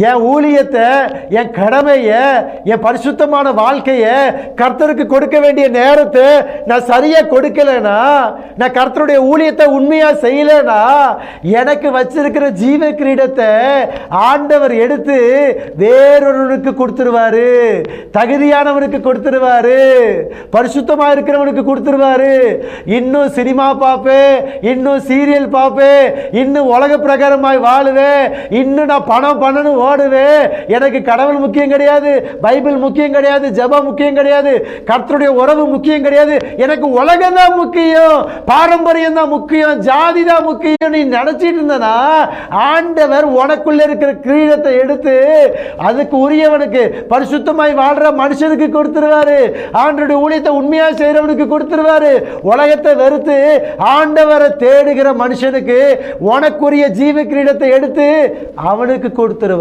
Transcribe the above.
என் ஊழியத்தை, என் கடமையை, என் பரிசுத்தமான வாழ்க்கையை, கர்த்தருக்கு கொடுக்க வேண்டிய நேரத்தை நான் சரியா கொடுக்கலனா, நான் கர்த்தருடைய ஊழியத்தை உண்மையா செய்யலனா, எனக்கு வச்சிருக்கிற ஜீவ கிரீடத்தை ஆண்டவர் எடுத்து வேறொருவனுக்கு கொடுத்துருவாரு, தகுதியானவனுக்கு கொடுத்துருவாரு, பரிசுத்தமா இருக்கிறவனுக்கு கொடுத்துருவாரு. இன்னும் சினிமா பார்ப்பேன், இன்னும் சீரியல் பார்ப்பேன், இன்னும் உலக பிரகாரமாய் வாழுவேன், இன்னும் நான் பணம் பண்ணணும் ஓடுவேன். எனக்கு கடவுள் முக்கியம் கிடையாது, பைபிள் முக்கியம் கிடையாது, ஜெபம் முக்கியம் கிடையாது, கர்த்தருடைய உறவு முக்கியம் கிடையாது, எனக்கு உலகம் தான் முக்கியம், பாரம்பரியம் தான் முக்கியம், ஜாதி தான் முக்கியம் நீ நினைச்சிட்டு இருந்தனா, ஆண்டவர் உனக்குள்ள இருக்கிற கிரீடத்தை எடுத்து அதுக்கு உரியவனுக்கு, பரிசுத்தமாய் வாழ்ற மனுஷனுக்கு கொடுத்துருவாரு. ஆண்டவருடைய ஊழியத்தை உண்மையா செய்யறவனுக்கு கொடுத்துருவாரு. உலகத்தை வெறுத்து ஆண்டவரை தேடுகிற மனுஷனுக்கு உனக்குரிய ஜீவ கிரீடத்தை எடுத்து அவனுக்கு கொடுத்துருவார்.